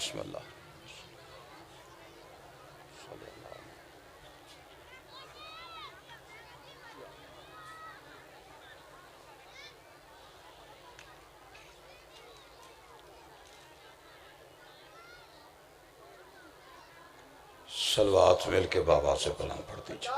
बिस्मिल्लाह। सलवात मिल के बाबा से बुलंद पढ़ दीजिए।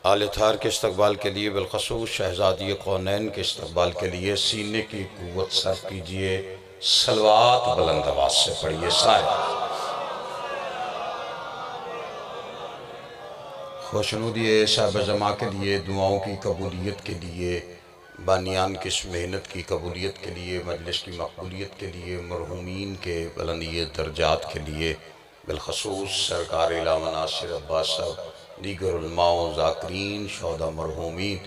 आले थार के इस्तकबाल के लिए बिलखसूस शहजादी कौनैन के इस्तकबाल के लिए सीने की कुव्वत सर्फ कीजिए। सलवात बुलंद आवाज से पढ़िए सारे। खुशनुदी साहब जमा के लिए, दुआओं की कबूलियत के लिए, बानियान की इस मेहनत की कबूलियत के लिए, मजलिस की मकबूलियत के लिए, मरहूमीन के बुलंदी दर्जात के लिए, बिलखसूस सरकार इलामा नासिर अब्बास साहब, दीगर उलमाओं ज़ाकिरीन शोहदा मरहूमीन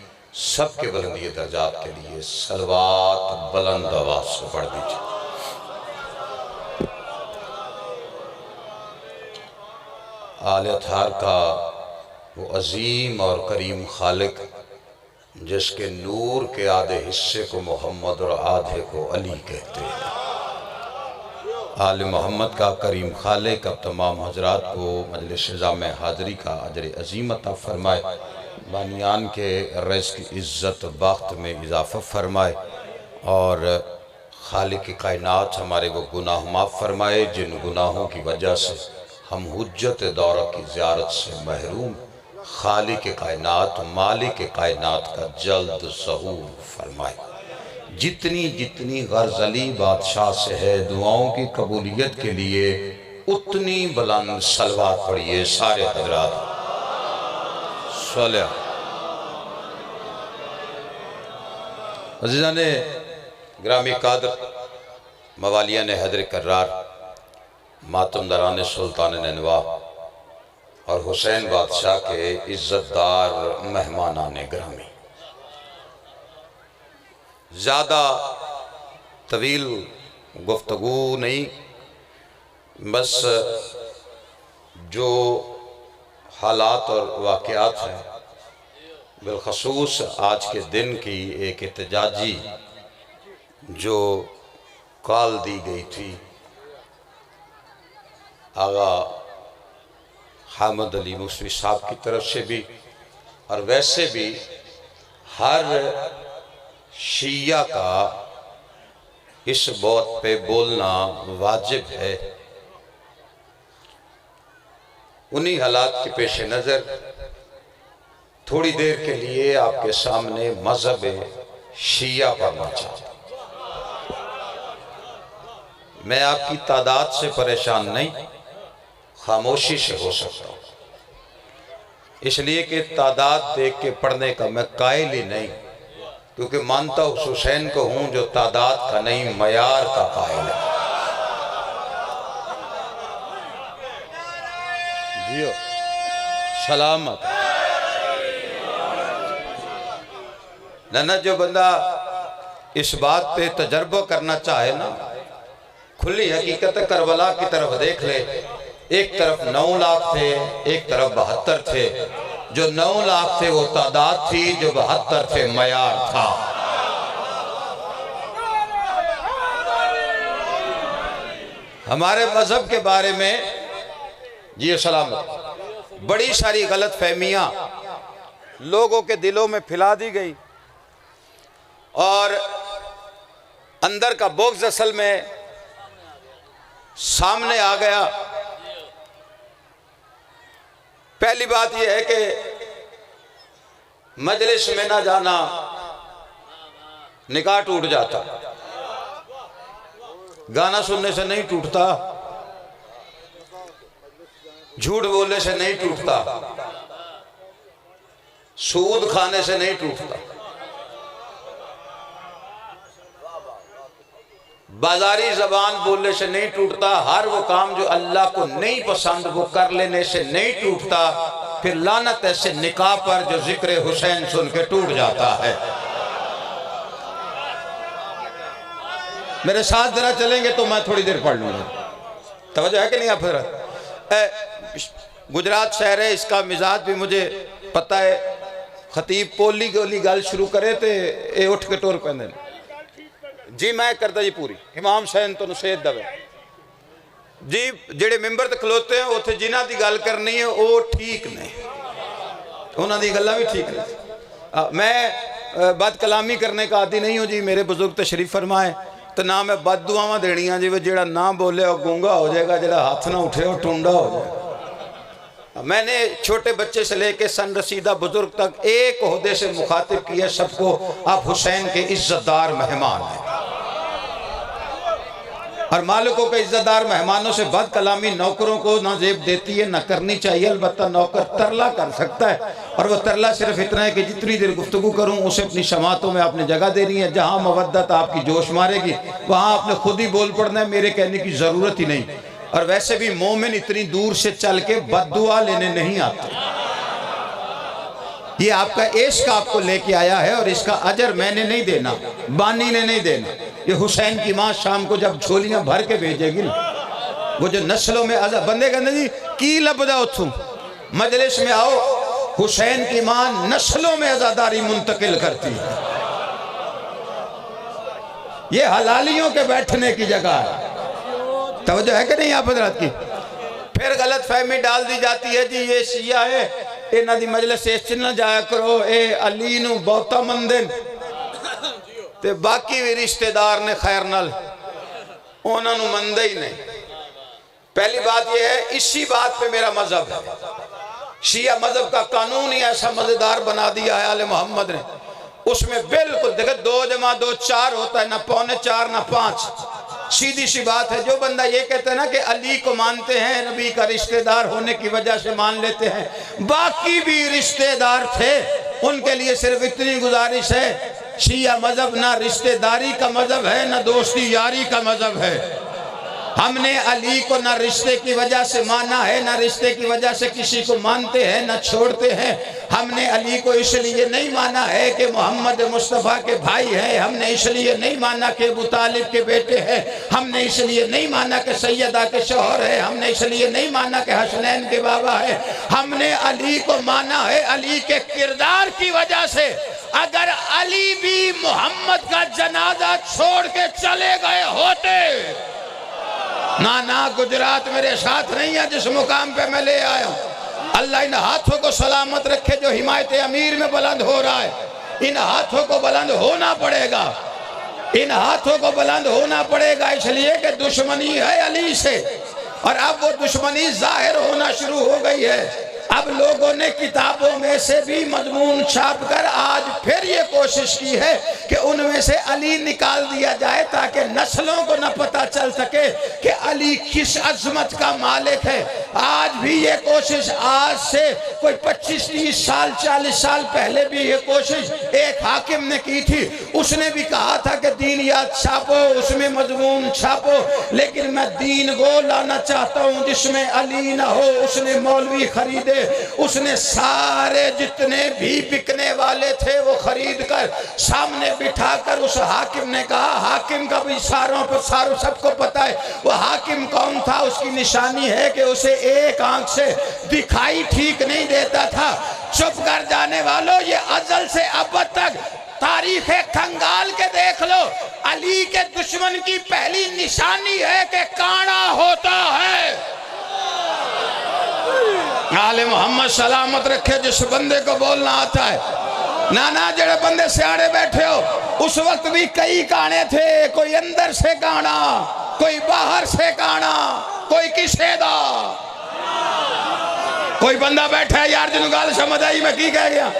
सब के बुलंदी दर्जात के लिए सलवात बुलंद आवाज़ से पढ़ दीजिए। आले थार का वो अजीम और करीम खालिक जिसके नूर के आधे हिस्से को मोहम्मद और आधे को अली कहते हैं, आले मोहम्मद का करीम खालिक अब तमाम हजरात को मजलिस जाम हाज़री का अजर अज़ीम अता फरमाए, बानियान के रिज़्क़ इज़्ज़त बख्त में इजाफ़ा फरमाए और खालिक कायनात हमारे वो गुनाह माफ़ फरमाए जिन गुनाहों की वजह से हम हुज्जत दौरा की ज़ियारत से महरूम। खालिक कायनात मालिक कायनात का जल्द ज़हूर फरमाए। जितनी जितनी गर्ज़ अली बादशाह से है दुआओं की कबूलियत के लिए उतनी बुलंद सलवात पढ़िए सारे हज़रात। सल्लल्लाहु अज़ीज़ाने ग्रामी कादर मवालिया ने हैदर कर्रार मातम दरान सुल्तान ननवा और हुसैन बादशाह के इज़्ज़तदार मेहमानाने ग्रामी, ज़्यादा तवील गुफ्तगू नहीं, बस जो हालात और वाक़यात हैं बिलखसूस आज के दिन की एक एहतजाजी जो कॉल दी गई थी आगा हामिद अली मुसवी साहब की तरफ से भी और वैसे भी हर शिया का इस बात पे बोलना वाजिब है। उन्हीं हालात के पेश नज़र थोड़ी देर के लिए आपके सामने मजहब शिया पढ़ना चाहता हूँ। मैं आपकी तादाद से परेशान नहीं, खामोशी से हो सकता हूँ, इसलिए कि तादाद देख के पढ़ने का मैं कायल ही नहीं, क्योंकि मानता उस हुसैन को हूँ जो तादाद का नहीं मयार का कायल है। जियो सलामत ना जो बंदा इस बात पे तजर्बा करना चाहे ना, खुली हकीकत करबला की तरफ देख ले। एक तरफ 9 लाख थे, एक तरफ 72 थे। जो 9 लाख थे वो तादाद थी, जो 72 थे मयार था। हमारे मजहब के बारे में जी सलामत बड़ी सारी गलत फहमियां लोगों के दिलों में फैला दी गई और अंदर का बोग्ज असल में सामने आ गया। पहली बात यह है कि मजलिस में ना जाना निकाह टूट जाता, गाना सुनने से नहीं टूटता, झूठ बोलने से नहीं टूटता, सूद खाने से नहीं टूटता, बाजारी जबान बोलने से नहीं टूटता। हर वो काम जो अल्लाह को नहीं पसंद वो कर लेने से नहीं टूटता। फिर लानत ऐसे निकाह पर जो जिक्र हुसैन सुन के टूट जाता है। मेरे साथ जरा चलेंगे तो मैं थोड़ी देर पढ़ लूंगा। तवज्जो है कि नहीं? आप फिर गुजरात शहर है, इसका मिजाज भी मुझे पता है। खतीब पोली गोली गल शुरू करे तो ये उठ के टोर पैंदे जी मैं करता जी पूरी इमाम सैन तो सेहत दवे जी जेड़े मैंबर ते खलोते हैं उत्थे जिन्हां दी गल करनी है वो ठीक ने उन्हां दी गल्लां भी ठीक ने मैं बद कलामी करने का आदि नहीं हूँ जी मेरे बुजुर्ग तशरीफ फरमाए तो ना मैं बद दुआवां देनियां जी जेड़ा ना बोले वो गूंगा हो जाएगा जेड़ा हाथ ना उठे वो टूंडा हो जाएगा। मैंने छोटे बच्चे से लेके सन रसीदा बुजुर्ग तक एक ओहदे से मुखातिब किया सबको, आप हुसैन के इज्जतदार मेहमान हैं और मालिकों के इज्जतदार मेहमानों से बद कलामी नौकरों को ना जेब देती है ना करनी चाहिए। अलबत्ता नौकर तरला कर सकता है और वह तरला सिर्फ इतना है कि जितनी देर गुफ्तगू करूं उसे अपनी शमातों में आपने जगह देनी है। जहां मवद्दत आपकी जोश मारेगी वहां आपने खुद ही बोल पड़ना है, मेरे कहने की जरूरत ही नहीं। और वैसे भी मोमिन इतनी दूर से चल के बद्दुआ लेने नहीं आते। ये आपका इश्क आपको लेके आया है और इसका अजर मैंने नहीं देना, बानी ने नहीं देना। ये हुसैन की माँ शाम को जब झोलियां भर के भेजेगी ना, वो जो नस्लों में आजा बंदे कहते जी की लभदा उथों मजलिस में आओ, हुसैन की माँ नस्लों में आजादारी मुंतकिल करती है। ये हलालियों के बैठने की जगह है। तवज्जो है कि नहीं आप हजरात की? फिर गलत फहमी डाल दी जाती है जी ये शिया है, इन्हां दी मजलिस च ना जाया करो, ए अली नू बहुता मनदे ते बाकी भी रिश्तेदार ने खैर नाल उन्हां नू मनदे ही नहीं। पहली बात यह है, इसी बात पे मेरा मजहब है। शिया मजहब का कानून ही ऐसा मजेदार बना दिया है आले मोहम्मद ने, उसमें बिल्कुल देखे 2 जमा 2 4 होता है, ना 4.25 ना 5। सीधी सी बात है। जो बंदा ये कहता है ना कि अली को मानते हैं, नबी का रिश्तेदार होने की वजह से मान लेते हैं, बाकी भी रिश्तेदार थे, उनके लिए सिर्फ इतनी गुजारिश है, शिया मजहब ना रिश्तेदारी का मजहब है ना दोस्ती यारी का मजहब है। हमने अली को ना रिश्ते की वजह से माना है, ना रिश्ते की वजह से किसी को मानते हैं ना छोड़ते हैं। हमने अली को इसलिए नहीं माना है कि मोहम्मद मुस्तफ़ा के भाई हैं, हमने इसलिए नहीं माना कि अबू तालिब के बेटे हैं, हमने इसलिए नहीं माना कि सैयदा के शौहर है, हमने इसलिए नहीं माना कि हसनैन के बाबा है। हमने अली को माना है अली के किरदार की वजह से। अगर अली भी मोहम्मद का जनाजा छोड़ के चले गए होते, ना गुजरात मेरे साथ नहीं है जिस मुकाम पे मैं ले आया हूं। अल्लाह इन हाथों को सलामत रखे जो हिमायत अमीर में बुलंद हो रहा है। इन हाथों को बुलंद होना पड़ेगा, इन हाथों को बुलंद होना पड़ेगा, इसलिए कि दुश्मनी है अली से और अब वो दुश्मनी जाहिर होना शुरू हो गई है। अब लोगों ने किताबों में से भी मजमून छाप कर आज फिर ये कोशिश की है कि उनमें से अली निकाल दिया जाए ताकि नस्लों को न पता चल सके कि अली किस अजमत का मालिक है। आज भी ये कोशिश, आज से कोई 25-30 साल 40 साल पहले भी ये कोशिश एक हाकिम ने की थी। उसने भी कहा था कि दीन याद छापो, उसमें मजमून छापो, लेकिन मैं दीन वो लाना चाहता हूँ जिसमें अली ना हो। उसने मौलवी खरीदे, उसने सारे जितने भी बिकने वाले थे वो खरीद कर सामने बिठाकर उस हाकिम ने कहा, हाकिम का भी सारों सबको पता है वो हाकिम कौन था। उसकी निशानी है कि उसे एक आंख से दिखाई ठीक नहीं देता था। चुप कर जाने वालों, ये अजल से अब तक तारीख खंगाल के देख लो, अली के दुश्मन की पहली निशानी है कि काना होता है। आले मोहम्मद सलामत रखे जिस बंदे को बोलना आता है। ना जेड़े बंदे सियाड़े बैठे हो, उस वक्त भी कई काने थे, कोई अंदर से काना, कोई बाहर से काना, कोई किसे दा। कोई बंदा बैठा है यार जिन गल समझ आई मैं की कह गया,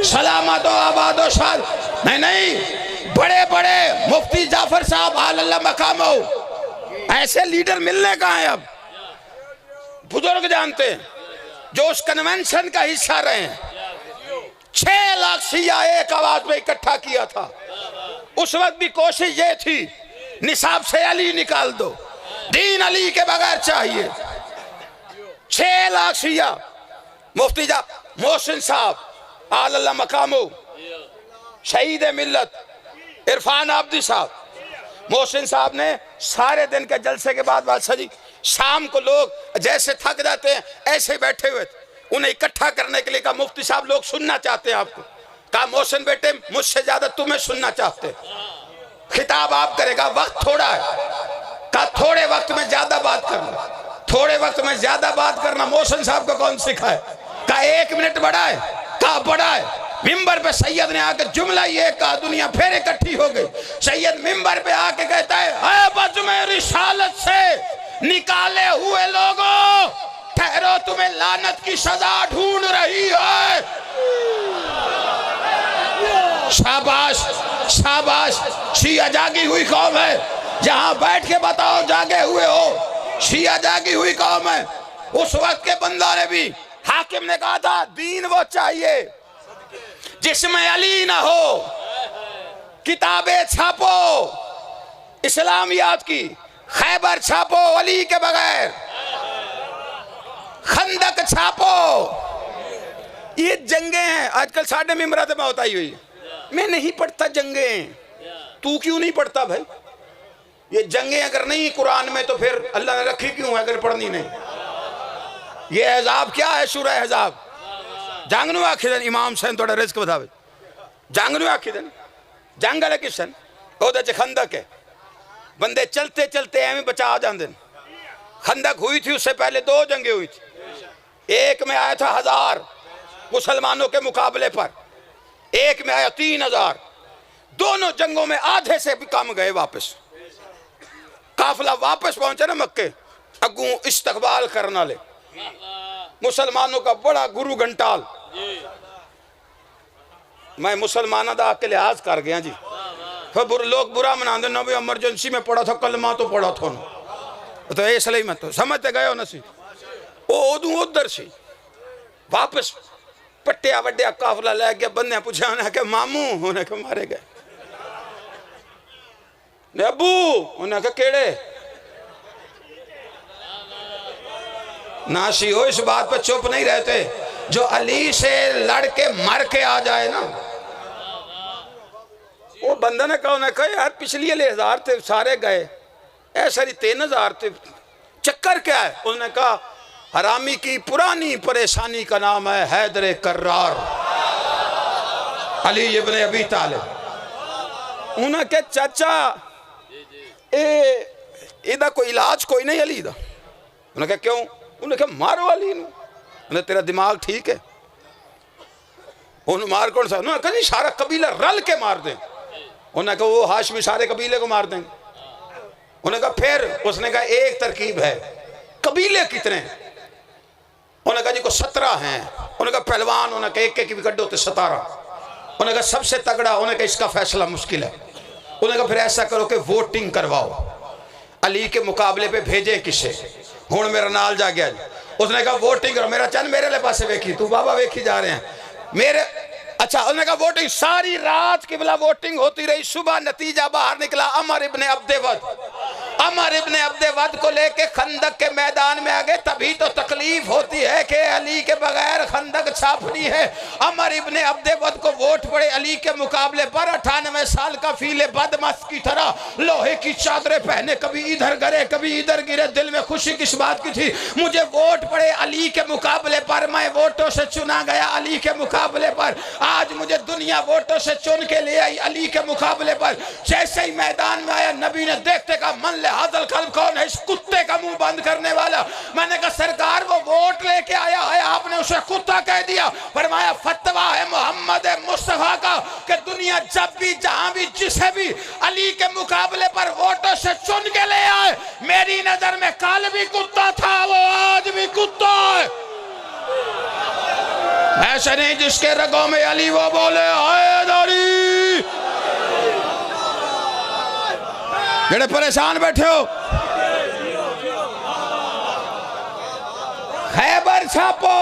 सलामत हो आबाद हो शाद नहीं। बड़े बड़े मुफ्ती जाफर साहब आल्ला मकाम हो, ऐसे लीडर मिलने का है। अब बुजुर्ग जानते हैं जो उस कन्वेंशन का हिस्सा रहे हैं, 6 लाख शिया एक आवाज में इकट्ठा किया था। उस वक्त भी कोशिश ये थी निसाब से अली निकाल दो, दीन अली के बगैर चाहिए। 6 लाख शिया, मुफ्ती मोहसिन साहब आल्ला मकामो, शहीद मिल्लत इरफान आब्दी साहब, मोहसिन साहब ने सारे दिन के जलसे के बाद बादशाह जी शाम को लोग जैसे थक जाते हैं ऐसे बैठे हुए थे, उन्हें इकट्ठा करने के लिए कहा, मुफ्ती साहब लोग सुनना चाहते हैं आपको। कहा मोहसिन बेटे मुझसे ज्यादा तुम्हें सुनना चाहते हैं। खिताब आप करेगा, वक्त थोड़ा है, कहा थोड़े वक्त में ज्यादा बात करना, थोड़े वक्त में ज्यादा बात करना मोहसिन साहब को कौन सिखाए? कहा 1 मिनट बढ़ाए, कहा बढ़ाए। मिंबर पे सैयद ने आके जुमला ये कहा, दुनिया फिर इकट्ठी हो गई। सैयद मिंबर पे आके कहता है बज में रिसालत से निकाले हुए लोगों, ठहरो तुम्हें लानत की सजा ढूंढ रही है। शाबाश शाबाश, शिया जागी हुई कौम है, जहां बैठ के बताओ जागे हुए हो। शिया जागी हुई कौम है। उस वक्त के बंदा ने भी, हाकिम ने कहा था दीन वो चाहिए जिसमें अली ना हो। किताबें छापो इस्लामियात की, खैबर छापो अली के बगैर, खंदक छापो। ये जंगे हैं आजकल साढ़े मिमरात में होता ही हुई। मैं नहीं पढ़ता जंगे, तू क्यों नहीं पढ़ता भाई? ये जंगे अगर नहीं कुरान में तो फिर अल्लाह ने रखी क्यों है अगर पढ़नी नहीं? ये अहज़ाब क्या है? सूरह अहज़ाब जंगनू आखिदन इमाम सैन थोड़ा रिस्क बतावे। जंगनू आखिदन जंग वाले किसन ओदे च खंदक है, बंदे चलते चलते एवं बचा जाते। खंदक हुई थी उससे पहले 2 जंगे हुई थी। एक में आया था 1000 मुसलमानों के मुकाबले पर, एक में आया 3000। दोनों जंगों में आधे से भी कम गए वापस। काफिला वापस पहुंचे ना मक्के, अगू इस्तकबाल करने वाले मुसलमानों का बड़ा गुरु घंटाल। मैं मुसलमानों का आके लिहाज कर गया जी। फिर लोग बुरा मनाते ना भी एमरजेंसी में पढ़ा था, कलमा तो पढ़ा था ना, तो इसलिए मैं तो समझते गए हो ना सी। वो उदू उधर सी वापस पट्टिया वड्डिया काफिला लै गया। बंदे पूछा उन्हें कि मामू, उन्हें के मारे गए। ने अबू, उन्हें के केड़े नाशी हो। इस बात पर चुप नहीं रहते। जो अली से लड़ के मर के आ जाए ना, वो बंदा ने कहा यार पिछली 1000 थे सारे गए, ऐसा नहीं 3000 थे, चक्कर क्या है? उसने कहा हरामी की पुरानी परेशानी का नाम है हैदर कर्रार अली इब्ने अबी तालिब। उन्हें कहा चाचा इदा कोई इलाज कोई नहीं अली दा? उन्हें कहा क्यों? उन्हें कहा मारो अली नू। उन्हें तेरा दिमाग ठीक है? उन्हें मार कौन सा? उन्होंने कहा सारा कबीला रल के मार दें। उन्हें कहा वो हाशमी सारे कबीले को मार देंगे। उन्हें कहा फिर? उसने कहा एक तरकीब है। कबीले कितने? उन्हें कहा जी को 17 हैं। उन्हें कहा पहलवान, उन्हें कहा एक भी कड्डो तो 17। उन्हें कहा सबसे तगड़ा, उन्हें कहा इसका फैसला मुश्किल है। उन्हें कहा फिर ऐसा करो कि वोटिंग करवाओ, अली के मुकाबले पे भेजे किसे? हूँ मेरा नाल जा गया। उसने कहा वोटिंग करो। मेरा चंद मेरे पास वेखी, तू बाबा वेखी जा रहे हैं मेरे। अच्छा, उन्होंने कहा वोटिंग। सारी रात की बिला वोटिंग होती रही। सुबह नतीजा बाहर निकला, अमर इब्ने अब्देवद। अमर इब्ने अब्देवद को लेके खंदक के मैदान में आ गए। तभी तो तकलीफ होती है कि अली के बगैर खंदक छापनी है। अमर इब्ने अब्देवद को वोट पड़े अली के मुकाबले पर। 98 साल का फीले बदमस्त की तरह लोहे की चादरें पहने, कभी इधर गिरे कभी इधर गिरे। दिल में खुशी किस बात की थी? मुझे वोट पड़े अली के मुकाबले पर, मैं वोटों से चुना गया अली के मुकाबले पर। आज मुझे दुनिया वोटों से चुन के ले आई अली के मुकाबले पर। जैसे ही मैदान में आया, नबी ने देखते का मन ले हादल कल्ब, कौन है इस कुत्ते का मुंह बंद करने वाला? मैंने कहा सरकार वो वोट लेके आया है, आपने उसे कुत्ता कह दिया। फरमाया फतवा है मोहम्मद मुस्तफा का कि दुनिया जब भी जहां भी जिसे भी अली के मुकाबले पर वोटों से चुन के ले आए, मेरी नजर में कल भी कुत्ता था, वो आज भी कुत्ता है। ऐसे नहीं जिसके रगों में अली वो बोले हैदरी। जेड़े परेशान बैठे हो, खैबर छापो।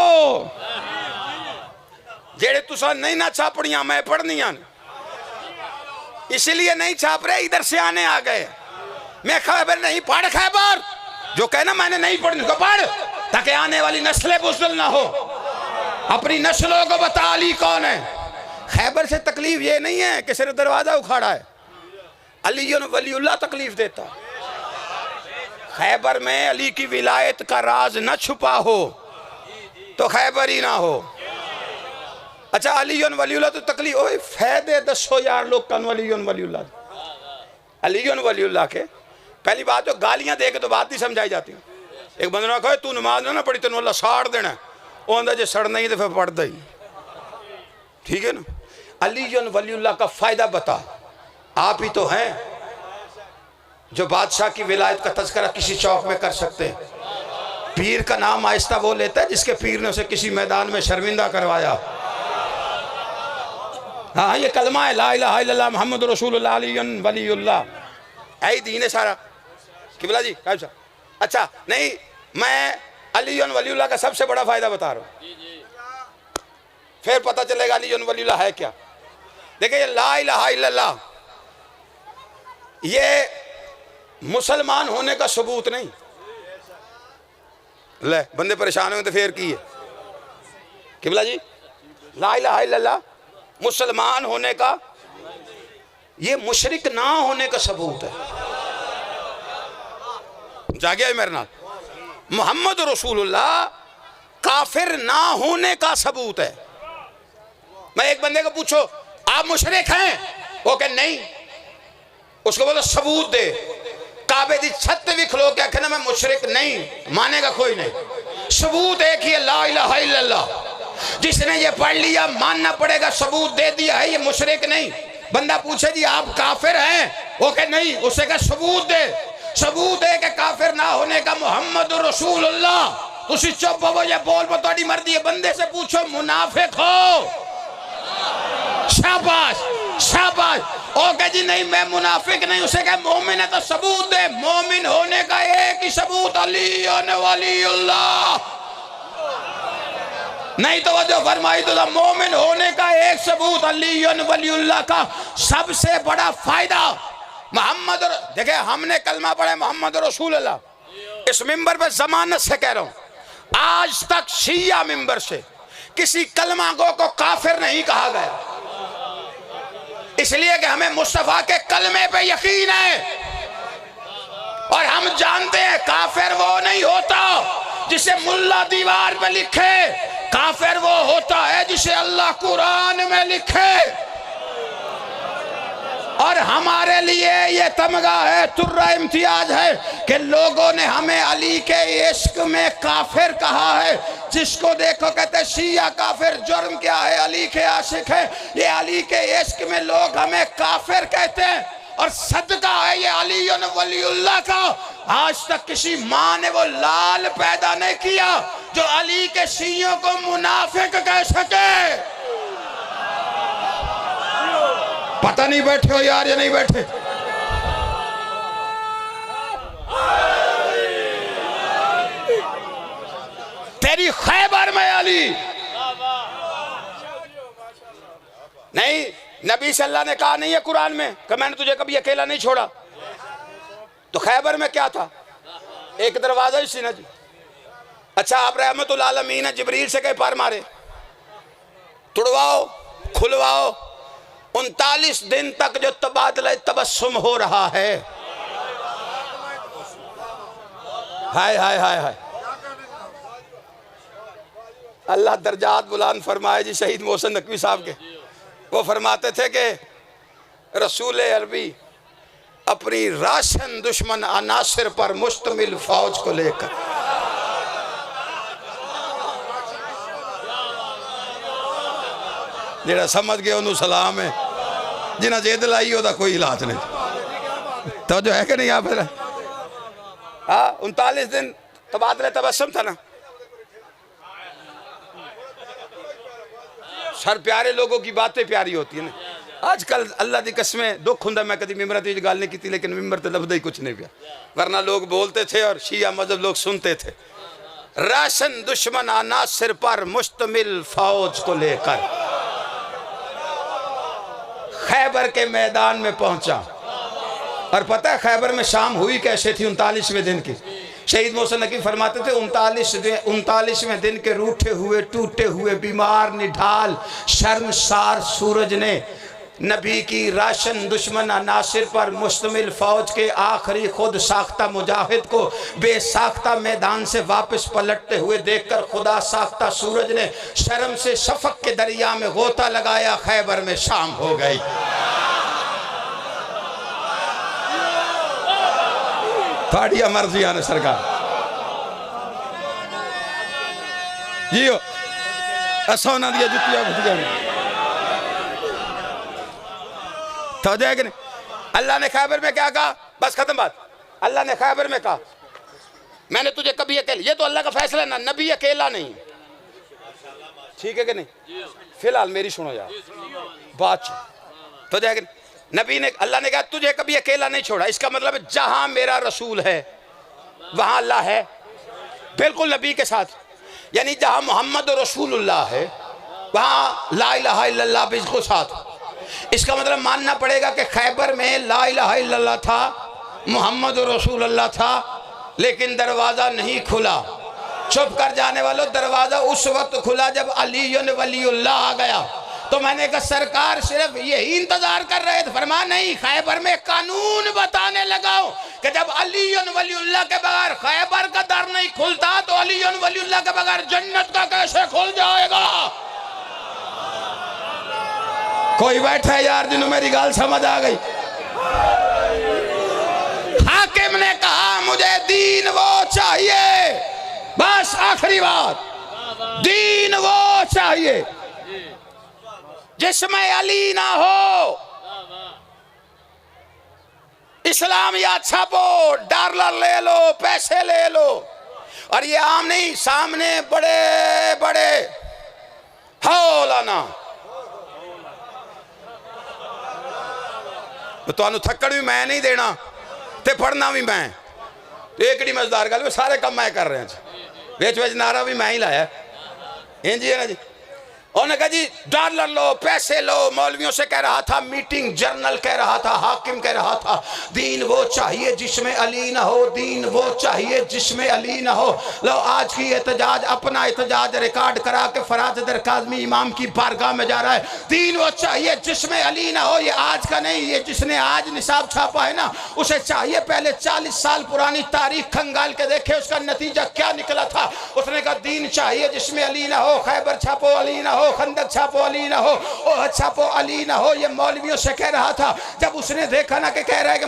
जेड़े तुसा नहीं ना छापड़ियां, मैं पढ़नियां, इसलिए नहीं छाप रहे। इधर से आने आ गए। मैं खैबर नहीं पढ़, खैबर जो कहना मैंने नहीं पढ़नी उसको पढ़, ताकि आने वाली नस्लें बुज़दिल ना हो। अपनी नस्लों को बता अली कौन है। खैबर से तकलीफ ये नहीं है कि सिर्फ दरवाजा उखाड़ा है। अली वलीउल्लाह तकलीफ देता। खैबर में अली की विलायत का राज न छुपा हो तो खैबर ही ना हो। अच्छा, अली वलीउल्लाह तो तकलीफ, ओए फायदे दसो यार लोग कन वलीउल्लाह अली वलीउल्लाह के पहली बात तो गालियां दे के तो बात नहीं समझाई जाती। एक बंदे ने कहा तू नमाज ना पढ़ी तेन अल्लाह साड़ देना, वो आंदा जे सड़ना ही तो फिर पढ़ता ही, ठीक है ना। अली वलीउल्लाह का फ़ायदा बता, आप ही तो हैं जो बादशाह की विलायत का तज़किरा किसी चौक में कर सकते हैं। पीर का नाम आहिस्ता वो लेता है जिसके पीर ने उसे किसी मैदान में शर्मिंदा करवाया। हाँ, ये कलमा है ला इलाहा इल्लल्लाह मुहम्मद रसूलुल्लाह अली वलीउल्लाह, ऐ दीन है सारा। किबला जी साहब, अच्छा नहीं, मैं अली वलीउल्लाह का सबसे बड़ा फ़ायदा बता रहा हूँ, फिर पता चलेगा अली वलीउल्लाह है क्या। देखिए, ये ला इलाहा इल्लल्लाह ये मुसलमान होने का सबूत नहीं। ले बंदे परेशान हुए तो फिर की है किबला जी, ला इलाहा इल्लल्लाह मुसलमान होने का, ये मुशरिक ना होने का सबूत है। जागे है मेरे नाल, मोहम्मद रसूलुल्लाह काफिर ना होने का सबूत है। मैं एक बंदे को पूछो आप मुशरिक हैं, वो कहे नहीं, उसको बोलो सबूत दे, काबे दी छत भी खलो के आखे ना मैं मुशरिक नहीं, मानेगा कोई नहीं। सबूत एक ही है, ला इलाहा इल्लल्लाह। जिसने ये पढ़ लिया मानना पड़ेगा, सबूत दे दिया है, ये मुशरिक नहीं। बंदा पूछे जी आप काफिर हैं, वो कहे नहीं, उसे कहे सबूत दे। सबूत है कि काफिर ना होने का मोहम्मद रसूलुल्लाह। तुसी चुप हो, ये बोल पो तुम्हारी मर्जी है। बंदे से पूछो मुनाफिक हो, शाबाश शाबाश। ओ कहे जी नहीं मैं मुनाफिक नहीं, उसे कहे मोमिन है तो सबूत दे। मोमिन होने का एक ही सबूत अली वलीउल्लाह, नहीं तो जो फरमाई तो मोमिन होने का एक सबूत अली वलीउल्लाह का सबसे बड़ा फायदा मोहम्मद। देखे हमने कलमा पढ़ा मोहम्मद रसूलुल्लाह, इस मिंबर पे जमानत से कह रहा हूं, आज तक शिया मिंबर से किसी कलमा को काफिर नहीं कहा गया, इसलिए कि हमें मुस्तफा के कलमे पे यकीन है। और हम जानते हैं काफिर वो नहीं होता जिसे मुल्ला दीवार पे लिखे, काफिर वो होता है जिसे अल्लाह कुरान में लिखे। और हमारे लिए ये तमगा है, तुर्रा इम्तियाज है कि लोगों ने हमें अली के इश्क में काफिर कहा है। जिसको देखो कहते शिया काफिर, जुर्म क्या है, अली के आशिक है। ये अली के इश्क में लोग हमें काफिर कहते हैं, और सदका है ये अली वलीउल्लाह का। आज तक किसी माँ ने वो लाल पैदा नहीं किया जो अली के शियों को मुनाफिक कह सके। पता नहीं बैठे हो यार या नहीं बैठे। तेरी खैबर में अली नहीं, नबी सल्लल्लाहु ने कहा नहीं है कुरान में कि मैंने तुझे कभी अकेला नहीं छोड़ा। तो खैबर में क्या था, एक दरवाजा ही सी ना जी। अच्छा आप रहमतुल आलमीन है, जिब्रील से कहे पार मारे, तुड़वाओ खुलवाओ। 39 दिन तक जो तबादला तबस्सुम हो रहा है, हाय हाय हाय हाय, अल्लाह दर्जात बुलंद फरमाए जी शहीद मोहसिन नकवी साहब के। वो फरमाते थे कि रसूल अरबी अपनी राशन दुश्मन अनासिर पर मुश्तमिल फौज को लेकर, जेड़ा समझ गया उन्होंने सलाम है, जिन्हें जेद लाई ओदा कोई इलाज नहीं। तो जो है कि नहीं आप, हाँ 39 दिन तबादला तबस्सुम था ना। सर प्यारे लोगों की बातें प्यारी होती है ना। आजकल अल्लाह की कसमें दुख हुंदा, मैं कभी मिंबर ते गल नहीं की, लेकिन मिंबर ते लभदा ही कुछ नहीं पिया, वरना लोग बोलते थे और शिया मजहब लोग सुनते थे। राशन दुश्मन अनासिर पर मुश्तमिल फौज को लेकर खैबर के मैदान में पहुंचा। और पता है खैबर में शाम हुई कैसे थी 39वें दिन की। शहीद मोहसिन नकवी फरमाते थे 39वें दिन के रूठे हुए टूटे हुए बीमार निढाल शर्मसार सूरज ने नबी की राशन दुश्मन अनासिर पर मुश्तमिल फौज के आखिरी खुद साख्ता मुजाहिद को बेसाख्ता मैदान से वापस पलटते हुए देखकर खुदा साख्ता सूरज ने शर्म से शफक के दरिया में गोता लगाया। खैबर में शाम हो गई। थोड़ी मर्जी आने सरकार जियो सोना दिया जुतियां घुटिया तो जाएगा नहीं। अल्लाह ने खैबर में क्या कहा, बस खत्म बात। अल्लाह ने खैबर में कहा मैंने तुझे कभी अकेले, ये तो अल्लाह का फैसला ना, नबी अकेला नहीं, ठीक है कि नहीं। फिलहाल मेरी सुनो यार बात तो जाएगा। नबी ने, अल्लाह ने कहा तुझे कभी अकेला नहीं छोड़ा। इसका मतलब है जहां मेरा रसूल है वहां अल्लाह है, बिल्कुल नबी के साथ। यानी जहां मोहम्मद रसूलुल्लाह है वहां ला इलाहा इल्लल्लाह बिल्कुल साथ। इसका मतलब मानना पड़ेगा कि खैबर में ला इलाहा इल्लल्लाह था, मोहम्मद रसूलुल्लाह था, लेकिन दरवाज़ा नहीं खुला। चुप कर जाने वालों, दरवाज़ा उस वक्त खुला जब अली वलीउल्लाह आ गया। तो मैंने कहा सरकार सिर्फ यही इंतजार कर रहे थे। फरमा नहीं, खैबर में कानून बताने लगाओ कि जब अली वलीउल्लाह के बगैर खैबर का दर नहीं खुलता तो अली वलीउल्लाह के बगैर जन्नत का कैसे खुल जाएगा। कोई बैठा है यार जिन्होंने मेरी गाल समझ आ गई। हाकिम ने कहा मुझे दीन वो चाहिए, बस आखिरी बात, दीन वो चाहिए जिसमें अली ना हो। इस्लाम या छापो, डॉलर ले लो, पैसे ले लो, और ये आम नहीं, सामने बड़े बड़े हौलाना तो थक्कड़ भी मैं नहीं देना ते पढ़ना भी मैं, एक ही मजदार गल सारे काम मैं कर रहे हैं। बेच नारा भी मैं ही लाया, इंज है ना जी। उन्होंने कहा जी डॉलर लो, पैसे लो। मौलवियों से कह रहा था, मीटिंग जर्नल कह रहा था, हाकिम कह रहा था दीन वो चाहिए जिसमें अली ना हो, दीन वो चाहिए जिसमें अली ना हो। लो आज की एहतजाज, अपना एहतजाज रिकॉर्ड करा के फराज दरकाज़मी इमाम की बारगाह में जा रहा है। दीन वो चाहिए जिसमें अली ना हो। ये आज का नहीं, ये जिसने आज निसाब छापा है ना उसे चाहिए पहले 40 साल पुरानी तारीख खंगाल के देखे उसका नतीजा क्या निकला था। उसने कहा दीन चाहिए जिसमें अली ना हो, खैबर छापो अली ना हो, खंदक छापो अली ना हो, ओह छापो अली ना हो। ये मौलवियों से कह रहा था। जब उसने देखा ना कि कह रहा है कि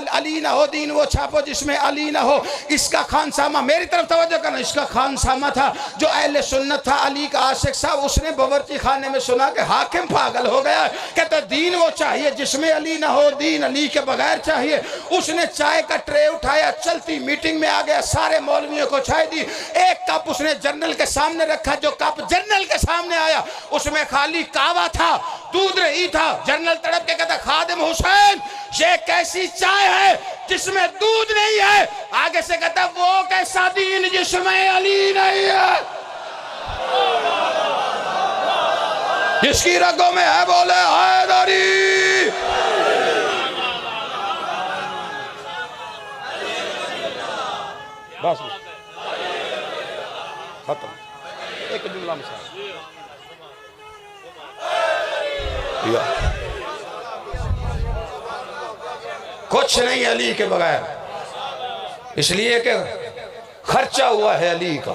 अली ना हो, दीन वो छापो जिसमें अली ना हो, इसका खानसामा, मेरी तरफ तवज्जो करना, इसका खानसामा था जो अहले सुन्नत था, अली का आशिक साहब, उसने बावर्ची खाने में सुना कि हाकिम पागल हो गया, कहता दीन वो चाहिए जिसमें अली ना हो, दीन अली के बगैर चाहिए। उसने चाय का ट्रे उठाया, चलती मीटिंग में आ गया, सारे मौलवियों को चाय दी। एक कप उसने जर्नल के सामने रखा, जो कप जर्नल के सामने आया उसमें खाली कावा था, दूध नहीं था। जनरल तड़प के कहता खादिम हुसैन ये कैसी चाय है जिसमें दूध नहीं है। आगे से कहता वो कैसा दीन जिसमें अली नहीं है। जिसकी रगों में है बोले हैदरी। बस खत्म, एक जुमला में कुछ नहीं अली के बगैर, इसलिए कि खर्चा हुआ है अली का।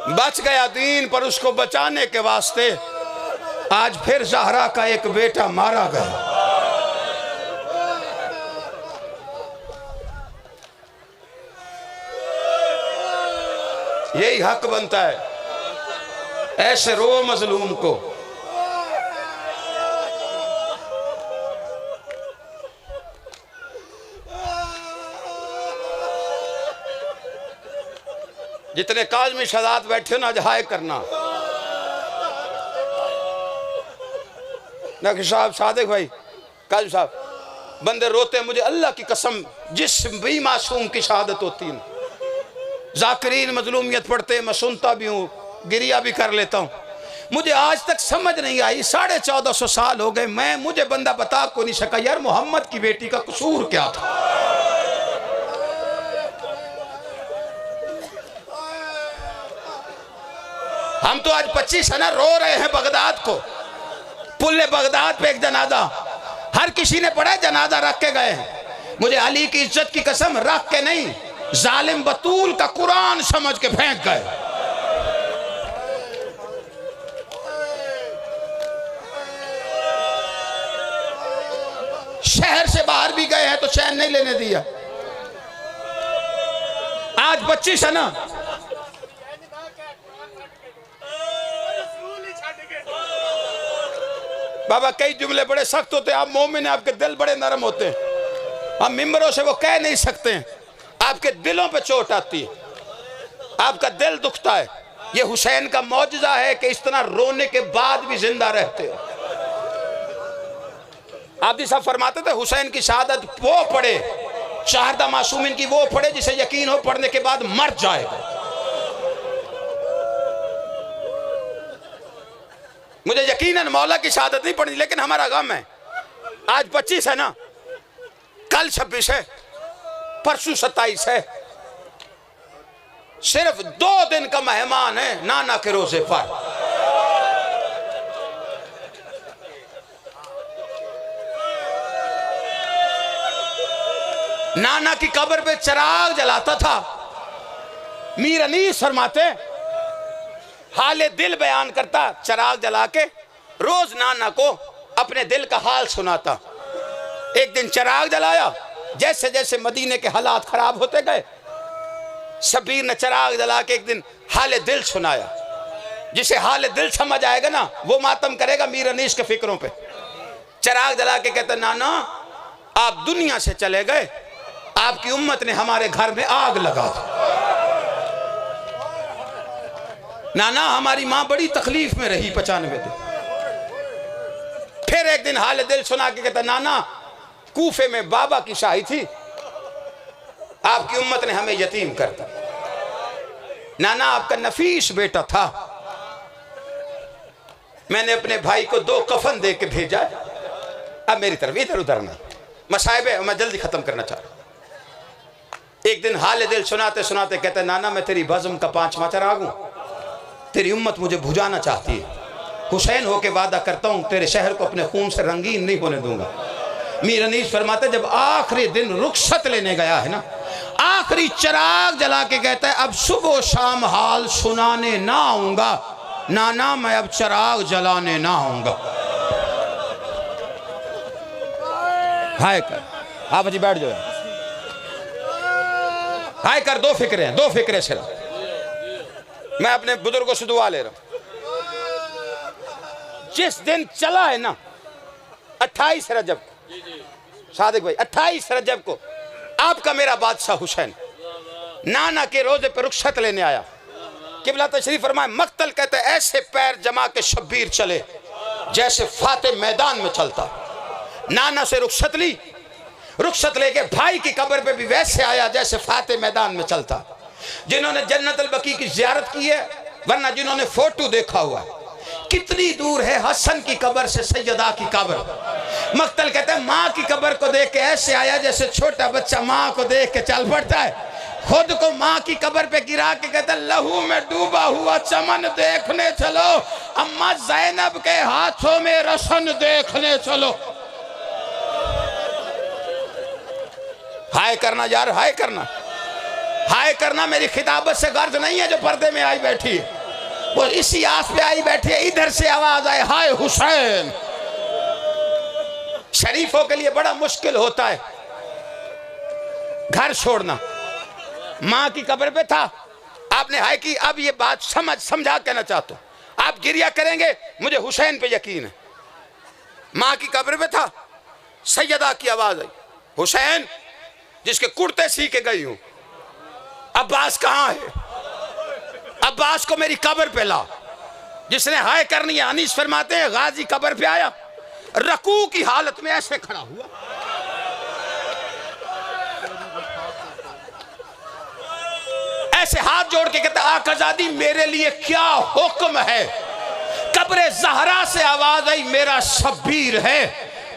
बच गया दीन, पर उसको बचाने के वास्ते आज फिर ज़हरा का एक बेटा मारा गया। यही हक बनता है, ऐसे रो मजलूम को। जितने काज़मी शहजाद बैठे हो ना, जहाए करना। नकी साहब, सादिक भाई, काज़मी साहब, बंदे रोते मुझे अल्लाह की कसम, जिस भी मासूम की शहादत होती है, जाकिरीन मजलूमियत पढ़ते मैं सुनता भी हूँ, गिरिया भी कर लेता हूँ। मुझे आज तक समझ नहीं आई, 1450 साल हो गए, मुझे बंदा बता को नहीं सका यार मोहम्मद की बेटी का कसूर क्या था। हम तो आज 25 सना रो रहे हैं बगदाद को, पुल्ले बगदाद पे एक जनाजा, हर किसी ने पढ़ा, जनाजा रख के गए हैं। मुझे अली की इज्जत की कसम, रख के नहीं, जालिम बतूल का कुरान समझ के फेंक गए। शहर से बाहर भी गए हैं तो चैन नहीं लेने दिया। आज 25 है ना, बाबा कई जुमले बड़े सख्त होते हैं, आप मोमिन हैं, आपके दिल बड़े नरम होते हैं, हम मिंबरों से वो कह नहीं सकते हैं, आपके दिलों पे चोट आती है, आपका दिल दुखता है। ये हुसैन का मौजज़ा है कि इस तरह रोने के बाद भी जिंदा रहते हो। आप साहब फरमाते थे हुसैन की शहादत वो पढ़े, शाहदा मासूमिन की वो पढ़े जिसे यकीन हो पढ़ने के बाद मर जाएगा। मुझे यकीनन मौला की शहादत नहीं पढ़नी, लेकिन हमारा गम है। आज 25 है ना, कल 26 है, परसों 27 है, सिर्फ 2 दिन का मेहमान है नाना के रोजे पर। नाना की कब्र पे चिराग जलाता था। मीर अनीस फरमाते, हाले दिल बयान करता, चिराग जला के रोज नाना को अपने दिल का हाल सुनाता। एक दिन चिराग जलाया, जैसे जैसे मदीने के हालात खराब होते गए, शबीर ने चिराग जला के एक दिन हाले दिल सुनाया। जिसे हाले दिल समझ आएगा ना, वो मातम करेगा मीर अनीस के फिक्रों पे। चिराग जला के कहता, नाना आप दुनिया से चले गए, आपकी उम्मत ने हमारे घर में आग लगा दी। नाना हमारी माँ बड़ी तकलीफ में रही 95 दिन। फिर एक दिन हाल दिल सुना के कहता, नाना कूफे में बाबा की शाही थी, आपकी उम्मत ने हमें यतीम कर दिया। नाना आपका नफीस बेटा था, मैंने अपने भाई को 2 कफन दे के भेजा। अब मेरी तरफ इधर उधर नहीं, मसाइब है, मैं जल्दी खत्म करना चाह रहा हूं। एक दिन हाल दिल सुनाते सुनाते कहते, नाना मैं तेरी बज़्म का 5वां चिराग हूं, तेरी उम्मत मुझे बुझाना चाहती है। हुसैन होके वादा करता हूं तेरे शहर को अपने खून से रंगीन नहीं होने दूंगा। मीर अनीस फरमाते, जब आखिरी दिन रुखसत लेने गया है ना, आखिरी चिराग जला के कहता है, अब सुबह शाम हाल सुनाने ना आऊंगा नाना, मैं अब चिराग जलाने ना आऊंगा। हाय कर, आप जी बैठ जाओ। हाय कर, 2 फिक्रे सिर्फ। मैं अपने बुजुर्गों से दुआ ले रहा हूं। जिस दिन चला है ना 28 रजब, सादिक भाई 28 रजब को आपका मेरा बादशाह हुसैन नाना के रोजे पे रुखसत लेने आया। किबला तशरीफ फरमाए, मक्तल कहते ऐसे पैर जमा के शब्बीर चले जैसे फाते मैदान में चलता। नाना से रुखसत ली, रुखसत लेके भाई की कब्र पे भी वैसे आया जैसे फाते मैदान में चलता। जिन्होंने जन्नतुल बकी की ज़ियारत की है, वरना जिन्होंने फोटो देखा हुआ है, कितनी दूर है हसन की कब्र से सैयदा की कब्र। मक्तल कहते हैं माँ की कब्र को देख के ऐसे आया जैसे छोटा बच्चा माँ को देख के चल पड़ता है। खुद को माँ की कब्र पे गिरा के कहते हैं, लहू में डूबा हुआ चमन देखने चलो, अम्मा ज़ैनब के हाथों में रसन देखने चलो। हाय करना यार, हाय करना, हाय करना। मेरी खिताबत से गर्ज नहीं है जो पर्दे में आई बैठी है, वो इसी आस पे आई बैठी है। इधर से आवाज आए, हाय हुसैन। शरीफों के लिए बड़ा मुश्किल होता है घर छोड़ना। माँ की कब्र पे था, आपने हाय की। अब ये बात समझा कहना चाहता हूं, आप गिरिया करेंगे, मुझे हुसैन पे यकीन है। माँ की कब्र पे था, सैयदा की आवाज आई, हुसैन जिसके कुर्ते सी के गई हूं, अब्बास कहाँ है? अब्बास को मेरी कब्र पे ला। जिसने हाय करनी है, अनीस फरमाते हैं, गाजी कब्र पे आया, रकू की हालत में ऐसे खड़ा हुआ, ऐसे हाथ जोड़ के कहता, आकाज़ादी मेरे लिए क्या हुक्म है? कब्र ज़हरा से आवाज आई, मेरा शब्बीर है,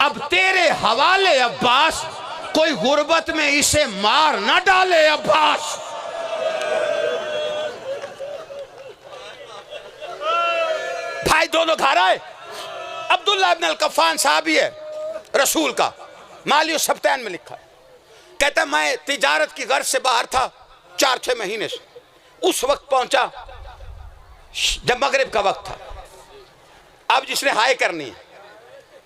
अब तेरे हवाले अब्बास, कोई गुर्बत में इसे मार ना डाले अब्बास। भाई दोनों घर आए। अब्दुल्ला इब्न अल-कफ़ान साहबी है रसूल का, माली सब्तैन में लिखा है। कहता मैं तिजारत की गर्ज से बाहर था 4-6 महीने से। उस वक्त पहुंचा जब मगरिब का वक्त था। अब जिसने हाय करनी है,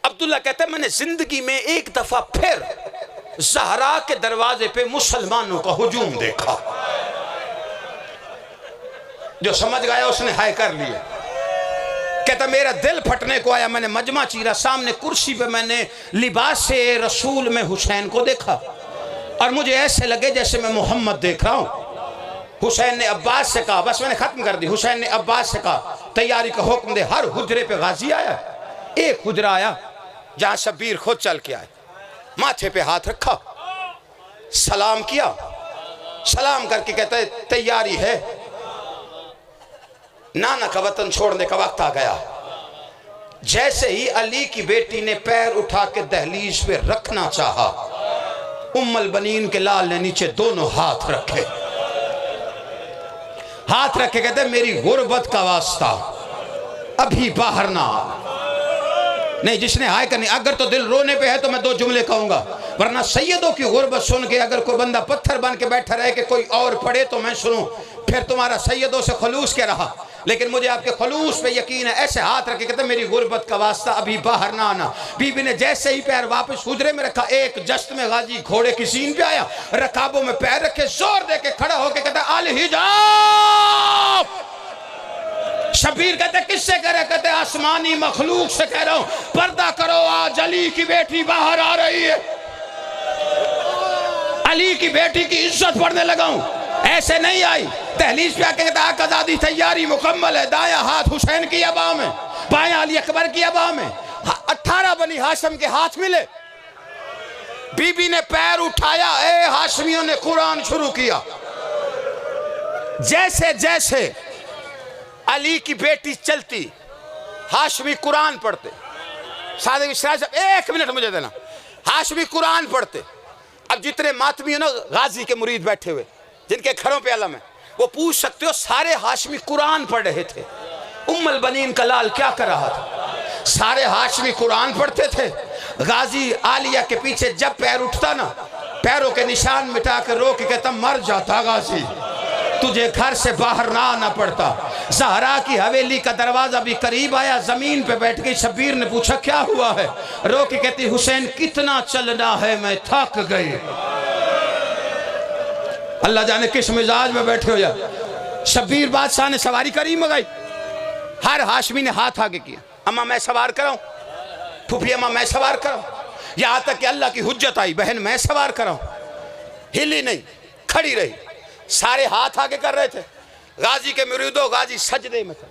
अब्दुल्ला कहते हैं मैंने जिंदगी में एक दफा फिर ज़हरा के दरवाजे पे मुसलमानों का हुजूम देखा। जो समझ गया उसने हाय कर लिया। कहता मेरा दिल फटने को आया, मैंने मजमा चीरा, सामने कुर्सी पे मैंने लिबास से रसूल में हुसैन को देखा और मुझे ऐसे लगे जैसे मैं मोहम्मद देख रहा हूँ। हुसैन ने अब्बास से कहा, बस मैंने खत्म कर दी, हुसैन ने अब्बास से कहा तैयारी का हुक्म दे। हर हुजरे पे गाजी आया। एक हुजरा आया जहां शब्बीर खुद चल के आए, माथे पे हाथ रखा, सलाम किया, सलाम करके कहता है तैयारी है, नाना का वतन छोड़ने का वक्त आ गया। जैसे ही अली की बेटी ने पैर उठा के दहलीज पे रखना चाहा, उम्मुल बनीन के लाल ने नीचे दोनों हाथ रखे, हाथ रखे कहते मेरी गुर्बत का वास्ता अभी बाहर ना। नहीं, जिसने हाय करनी, अगर तो दिल रोने पे है तो मैं दो जुमले कहूंगा, वरना सैयदों की गुर्बत सुन के अगर कोई बंदा पत्थर बन के बैठा रहे कि कोई और पढ़े तो मैं सुनूं, फिर तुम्हारा सैयदों से खलूस क्या रहा। लेकिन मुझे आपके खलूस पे यकीन है। ऐसे हाथ रखे कहते मेरी गुर्बत का वास्ता अभी बाहर ना आना। बीबी ने जैसे ही पैर वापस हुजरे में रखा, एक जश्त में गाजी घोड़े की सीन पे आया, रकाबों में पैर रखे, जोर दे के खड़ा होके कहता अल हिजाब। शबीर कहते किससे कह रहे? कहते आसमानी मखलूक से कह रहा हूं, पर्दा करो, आज अली की बेटी बाहर आ रही है। अली की बेटी की इज्जत पढ़ने लगा हूं। ऐसे नहीं आई, दहलीज पे आके कहता आज़ादी तैयारी मुकम्मल है। दाया हाथ हुसैन की अबा में, बाया अली अकबर की अबा में, 18 बनी हाशिम के हाथ मिले। बीबी ने पैर उठाया, ए हाशमियों ने कुरान शुरू किया। जैसे जैसे अली की बेटी चलती, हाशमी कुरान पढ़ते। सादे विश्राज साहब 1 मिनट मुझे देना। हाशमी कुरान पढ़ते। अब जितने मातमी हो ना, गाजी के मुरीद बैठे हुए जिनके घरों पे अलम है, वो पूछ सकते हो सारे हाशमी कुरान पढ़ रहे थे, उम्मुल बनीन का लाल क्या कर रहा था? सारे हाशमी कुरान पढ़ते थे। गाजी आलिया के पीछे जब पैर उठता ना, पैरों के निशान मिटा कर रो के कहता मर जाता गाजी, तुझे घर से बाहर ना आना पड़ता। ज़हरा की हवेली का दरवाजा भी करीब आया, जमीन पे बैठ गई। शब्बीर ने पूछा क्या हुआ है? रो के कहती हुसैन कितना चलना है, मैं थक गई। अल्लाह जाने किस मिजाज में बैठे हो यार। शब्बीर बादशाह ने सवारी करी मंगाई, हर हाशमी ने हाथ आगे किया, अम्मा मैं सवार कराऊं, फूफी अम्मा मैं सवार कराऊं, यहां तक कि अल्लाह की हुज्जत आई, बहन मैं सवार कराऊं। हिली नहीं, खड़ी रही। सारे हाथ आगे कर रहे थे। गाजी के मुरीदो, गाजी सजदे में था,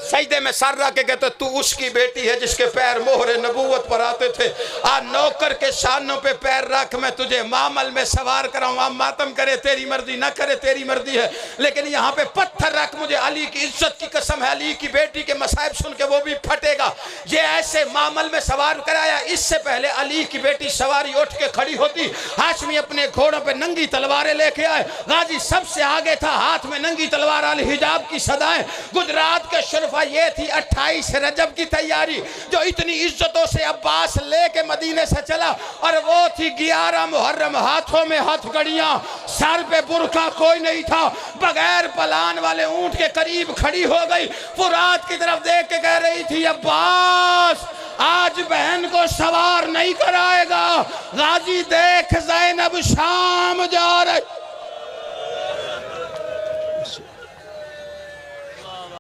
सजदे में सर रख के कहते तू उसकी बेटी है जिसके पैर मोहरे नबूवत पर आते थे। आ नौकर के शानों पे पैर रख, मैं तुझे मामल में सवार कराऊं। आप मातम करे तेरी मर्जी, ना करे तेरी मर्जी है, लेकिन यहाँ पे पत्थर रख, मुझे अली की इज्जत की कसम है, अली की बेटी के मसाइब सुन के वो भी फटेगा। ये ऐसे मामल में सवार कराया। इससे पहले अली की बेटी सवारी उठ के खड़ी होती, हाशमी अपने घोड़ों पे नंगी तलवारें लेके आए। गाजी सबसे आगे था, हाथ में नंगी तलवार, अल हिजाब की सदाएं। गुजरात के शरफा ये थी 28 रजब की तैयारी, जो इतनी इज्जतों से अब्बास लेके मदीने से चला, और वो थी 11 मुहर्रम, हाथों में हथकड़ियां, सर पे बुरका कोई नहीं था, बगैर पलान वाले ऊंट के करीब खड़ी हो गई। फुरात की तरफ देख के कह रही थी अब्बास आज बहन को सवार नहीं कराएगा। गाजी देख ज़ैनब शाम जा रही।